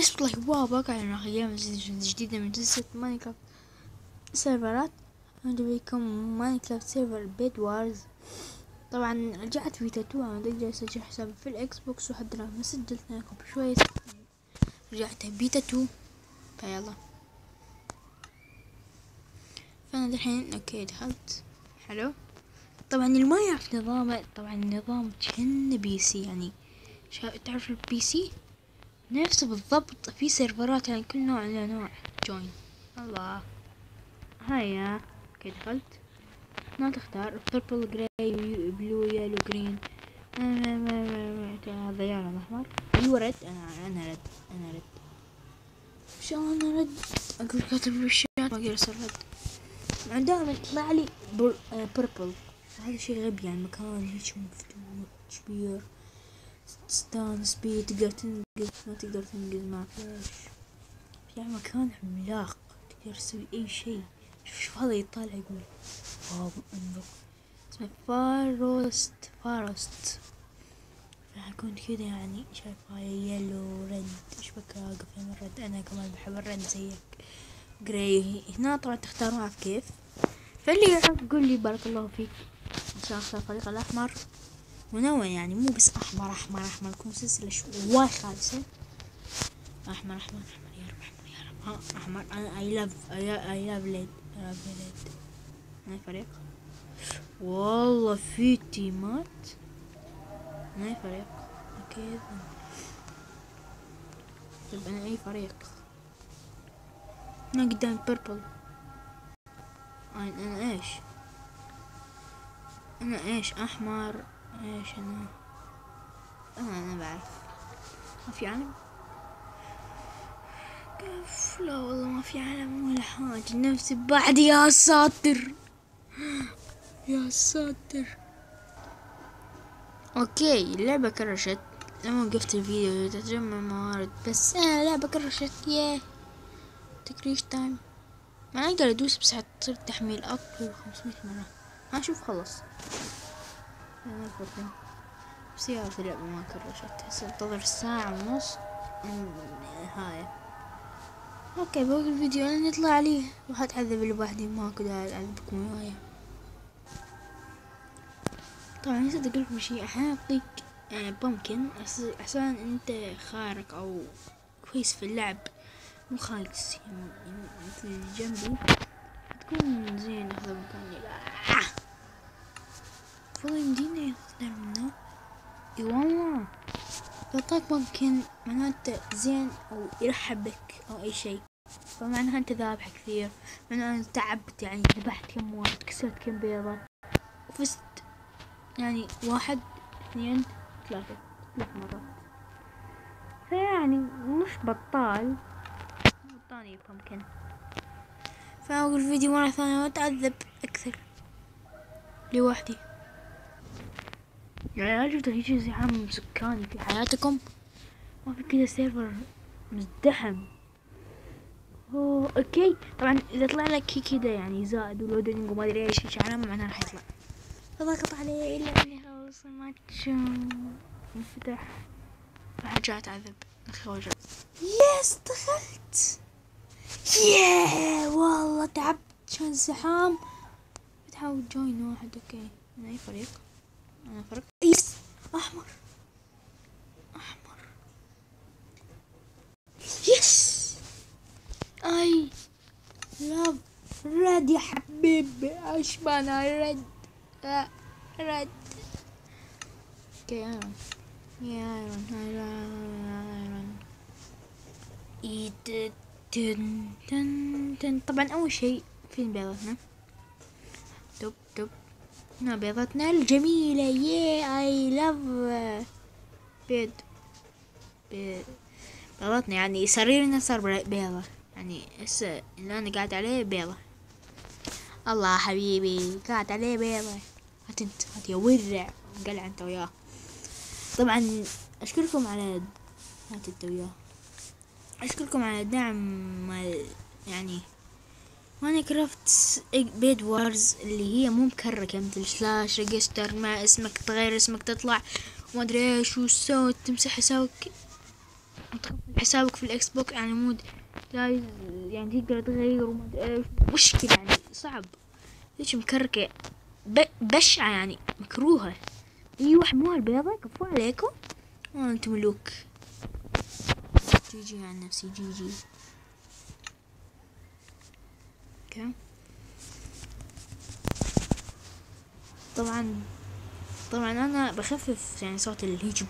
اسمه لايك واو بقى على أيام جديدة من جلسة ماينكرافت سيرفرات. عندي بيكم ماينكرافت سيرفر بيد وارز. طبعا رجعت فيتا 2. انا اقدر اسجل حسابي في الاكس بوكس وحد ما سجلت لكم شوية. رجعت بيتا 2 فيلا. فانا دحين اوكي دخلت. حلو. طبعا اللي ما يعرف نظامه، طبعا النظام كأنه بي سي، يعني تعرف البي سي نفسه بالضبط. في سيرفرات يعني كل نوع له نوع. جوين. الله هيا. اوكي دخلت. ما تختار purple grey بلو يلو جرين. هذا يا احمر. ايوه رد. انا رد. انا رد. شو انا رد؟ اقول كاتب بالشات ما اقدر ارسل رد. دائما يطلع لي purple. هذا شيء غبي، يعني مكان هيك مفتوح كبير تستانس بيه، تقدر تنقز ما تقدر تنقز ما فيش. يعني مكان عملاق تقدر تسوي اي شيء. شوف هذا يطالع يقول واو انظر. اسمه فارست. فحكون كذا يعني شايف هاي يلو رد. ايش بك واقف من الرد؟ انا كمان بحب الرد زيك. جراي. هنا طبعا تختار معك كيف. فاللي يعرف قول لي بارك الله فيك. ان شاء الله الفريق الاحمر منوع، يعني مو بس احمر احمر احمر، يكون سلسلة شوي خالصة. احمر احمر احمر يا رب احمر يا رب. ها احمر. انا اي لاف ليد. هاي فريق. والله في تيمات. هاي فريق. اوكي طيب انا اي فريق؟ انا قدام بيربل. انا ايش؟ انا ايش؟ احمر. ايش انا بعرف. ما في علم. كيف؟ لا والله ما في علم ولا حاجة. نفسي بعد. يا ساتر يا ساتر. اوكي اللعبة كرشت. لما وقفت الفيديو تجمع موارد، بس اللعبة كرشت. ياه تكريش تايم. ما اقدر ادوس بس حتصير تحميل اطول 500 مرة. هنشوف خلص. انا الفرقين بس يا في اللعبة ما كرشت. هسه انتظر ساعة ونص النهاية. اوكي بوقف الفيديو لين يطلع لي. راح اتعذب لوحدي، ماكو داعي اعذبكم وياي. طبعا نسيت اقول لكم شيء. احيانا يعطيك بامكن عشان انت خارق او كويس في اللعب، مو خايس يعني مثل جنبي تكون زين. اخذ مكاني. والله يمدينا ياخذنا منه. اي والله يعطاك ممكن معناته زين او يرحب بك او اي شيء، فمعناها انت ذابح كثير، معناها انت تعبت، يعني ذبحت كم واحد، كسرت كم بيضة، وفزت يعني 1 2 3 مرات. فيعني مش بطال ممكن. فأقول الفيديو مرة ثانية وأتعذب أكثر لوحدي. يعني لا جبت هيك زحام سكاني في حياتكم. ما في كذا سيرفر مزدحم. اوكي طبعا اذا طلع لك كذا يعني زائد ولودنج وما ادري ايش علامة معناها راح يطلع. فضغط عليه الا اني خلص الماتش انفتح. راح ارجع اتعذب. يس دخلت. ياه والله تعبت. شلون زحام. بتحاول جوين واحد. اوكي من اي فريق؟ انا فريق يس احمر. يس اي لاف رد يا حبيبي. اشبانا رد. رد. اوكي ايرون. يا ايرون تن. طبعا اول شيء فين بيضتنا؟ دب هنا بيضتنا الجميلة. اي لاف بيض. بيضتنا يعني سريرنا صار بيضة، يعني هسه اللي انا قاعد عليه بيضة. الله حبيبي قاعد عليه بيضة. هات يا ورع قلع انت وياه. طبعا اشكركم على هات انت وياه. اشكركم على الدعم يعني ماينكرافت بيد وارز اللي هي مو مكركة مثل سلاش ريجستر مع اسمك تغير اسمك تطلع وما ادري ايش وتسوي تمسح حسابك. حسابك في الاكس بوكس يعني مود لا يعني تقدر تغير وما ادري ايش مشكلة يعني صعب. ليش مكركة بشعة يعني مكروهة. ايوه حموها البيضة كفو عليكم. انتم ملوك. جي عن نفسي جي. اوكي طبعا انا بخفف يعني صوت الهيج.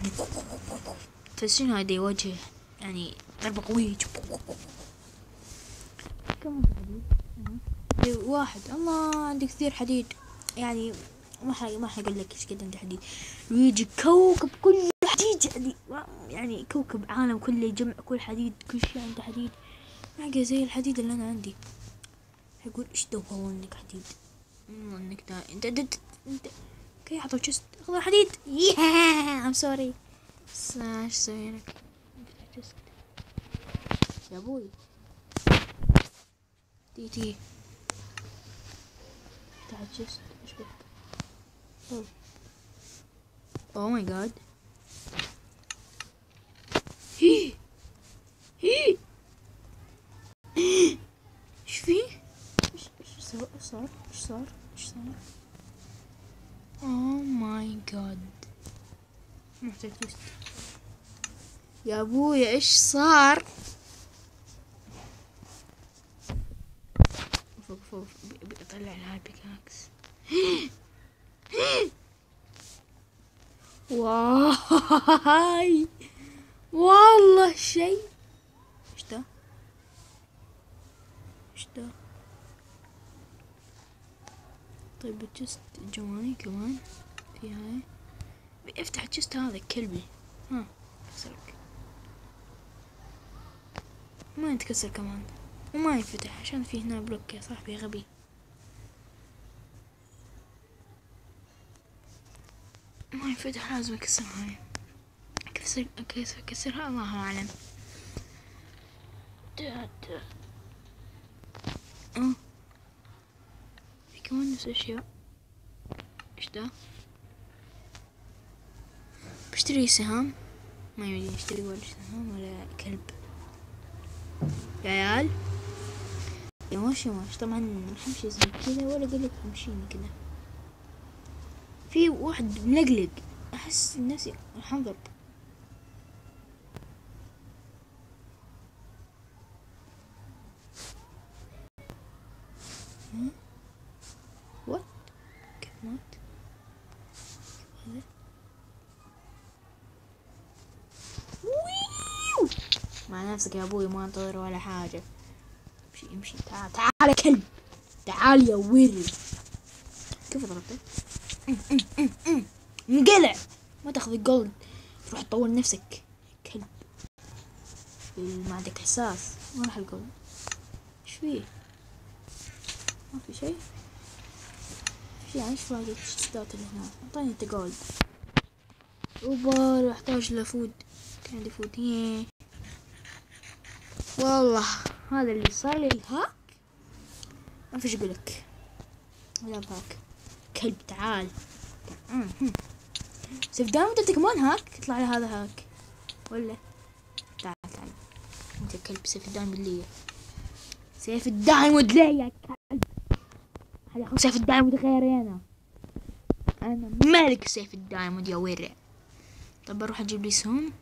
تحسين هذا يواجه يعني ضربة قوية. كم حديد؟ واحد. الله عندي كثير حديد يعني ما حقول لك ايش قد عندي حديد. يجي كوكب كله حديد يعني كوكب عالم كله يجمع كل حديد كل شيء عنده حديد. حاجة زي الحديد اللي انا عندي. يقول ايش دوبه انك حديد انك انت كي حطوا جست خذ حديد. ام سوري ايش سوي لك يا ابوي. تي تعال جست ايش بك. اوه ماي جاد. هي ايش فيه؟ ايش صار؟ اوه ماي جاد. محتاج توست يا ابويا. ايش صار؟ فوق بيطلع لها بيكاكس. واي والله شيء. ايش ده؟ طيب الجست جواني كمان في هاي. افتح الجست هذا كلبي. ها كسرك. ما يتكسر كمان وما ينفتح عشان في هنا بلوك يا صاحبي غبي. ما ينفتح لازم اكسر هاي. كسرها الله اعلم. في كمان نفس الاشياء. ايش ده؟ بشتري سهام. ما يمديني اشتري ولا سهام ولا كلب يا عيال. يا ماشي طبعا نمشي زي كذا ولا قلت همشيني كذا. في واحد ملقلق احس نفسي حنضرب. وات كيف مات هذا؟ مع نفسك يا ابوي ما انتظر ولا حاجة. امشي تعال كلب. تعال يا ويري. كيف ضربته؟ انقلع. ما تاخذ الجولد تروح تطور نفسك كلب. ما عندك احساس. ما راح الجولد. ايش فيه؟ ما في شيء. ايش فايدة الشتات اللي هنا؟ اعطاني انت جولد. اوبا احتاج لفود. كان عندي فود. والله هذا اللي صار لي الهاك. ما فيش اقولك ولا بهاك كلب. تعال سيف دايموند انت كمان هاك. يطلع لي هذا هاك ولا؟ تعال انت كلب. سيف الدايموند لي. سيف الدايموند لي يا كلب. هذا اخو سيف الدايموند غيري. انا مالك سيف الدايموند يا ورع. طب بروح اجيب لي سهم.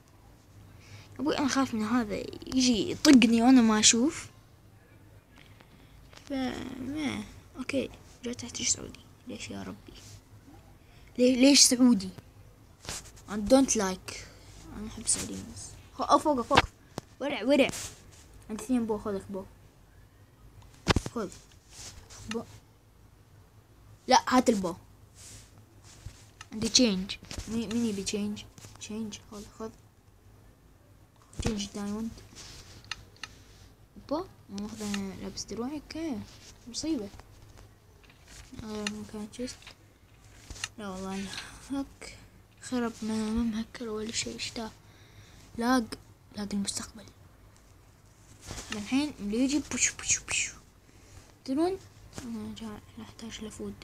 ابوي انا خايف من هذا يجي يطقني وانا ما اشوف. ما اوكي رجعت تحت سعودي. ليش يا ربي؟ ليش سعودي؟ I don't like. انا احب السعوديين بس. فوق ورع. عندي 2 بو. خذ بو. لا هات البو. عندي تشينج. مين يبي تشينج؟ خذ تشينج دايموند. بو ما اخذ. انا لابس دروعي. اوكي مصيبة. مكان تشيست. لا والله هك خرب. ما مهكر ولا شيء. اشتا لاق المستقبل. الحين اللي يجي بوش تدرون انا جاي احتاج لفود.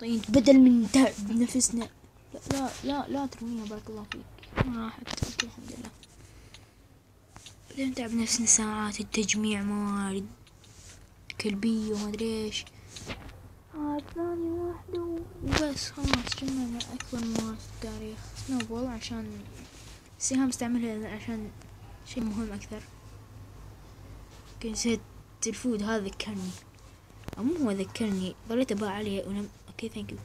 طينت بدل من تعب نفسنا. لا ترميها بارك الله فيك. راحت. اوكي الحمد لله. بعدين تعب نفسنا ساعات التجميع موارد كلبية وما ادري ايش. ثانية واحدة وبس خلاص جمعنا أكبر موارد في التاريخ. سنوبول عشان السهام استعملها عشان شيء مهم أكثر. نسيت الفود هذا ذكرني، أو مو هو ذكرني، ضليت أباع عليه ونم. اوكي ثانك يو.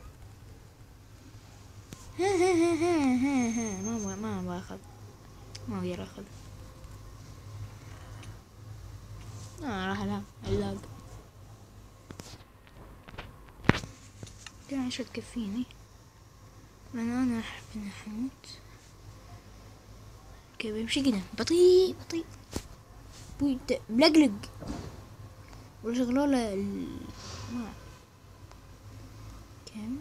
ما باخذ، ما ابي اخذ. راح العب علاق. كان عشرة تكفيني لأن أنا أحب إني أموت. اوكي بمشي كده بطيء بطيء. بوي ملقلق ولا شغلوا له ما كم.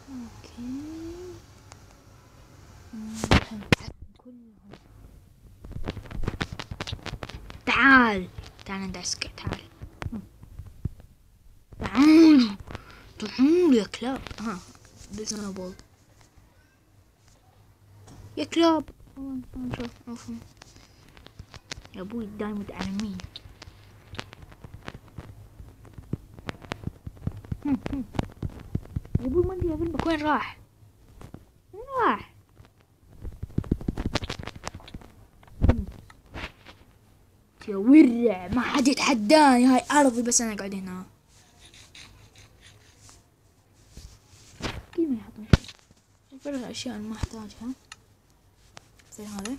اوكي كلهم. تعال ندعسك. تعال يا كلاب. بسنوبول يا كلاب. نشوف يا ابوي الدايموند على مين. يا ابوي ما ادري اقلبك وين راح. يا ورع ما حد يتحداني. هاي ارضي بس انا اقعد هنا. كيف ما يحطون شيء فرق الاشياء اللي ما احتاجها زي هذا.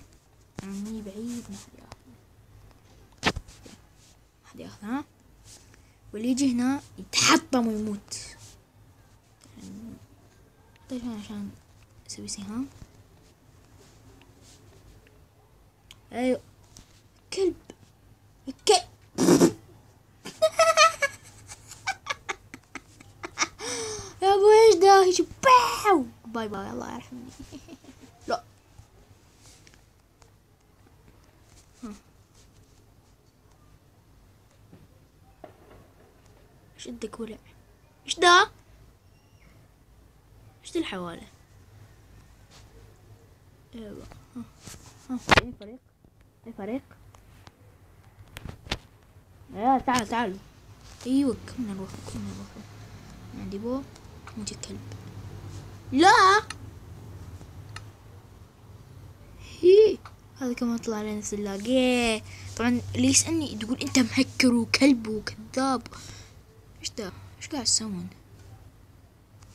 عمي بعيد ما حد ياخذها. واللي يجي هنا يتحطم ويموت. طيب عشان اسوي سهام. ايوه كلب يا ابو ايش ده هيك باو. باي باي الله يرحمني. لا ايش بدك ولع؟ ايش ده؟ ايش دي الحوالة؟ ايوه اي فريق يا تعال ايوه كنا نروح عندي بو نجي كلب. لا هي هذا كمان طلع لنا سلاق. طبعا اللي يسألني تقول انت مهكر وكلب وكذاب. ايش ده؟ ايش قاعد تسوون؟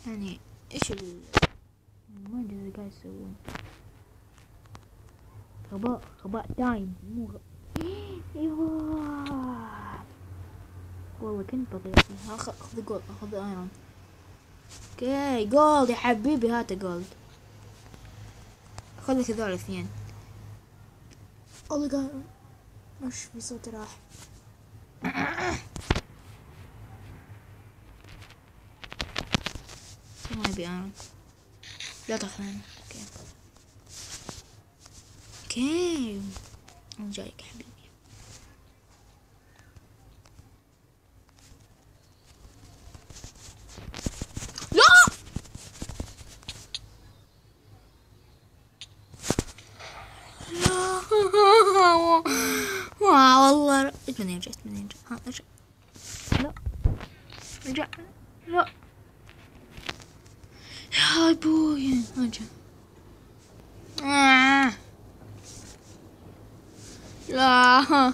يعني ايش ما ادري ايش قاعد تسوون. غباء تايم مو ايوه والله كنت بطيء. اخذ جولد، اخذ ايرون. اوكي جولد يا حبيبي. هات جولد. خذ لك هذول الاثنين. والله قاعد مش في صوتي راح. ما ابي ايرون. لا تاخذني. اوكي انا جايك حبيبي. والله اتمنى يرجع. ها ارجع. لا ارجع. لا يا ابوي ارجع. لا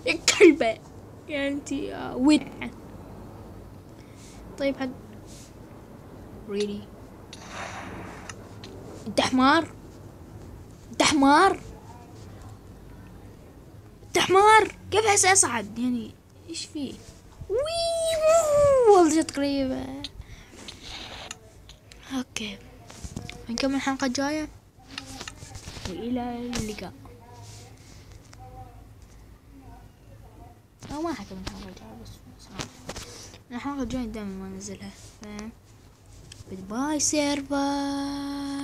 يا كلبة يا انتي يا ورعة. طيب حد ريلي انت حمار. كيف اصعد يعني ايش فيه؟ والله جت قريبة. اوكي نكمل الحلقة الجاية والى اللقاء. او ما حكمل الحلقة الجاية بس الحلقة الجاية دائما ما انزلها. باي سيرفر.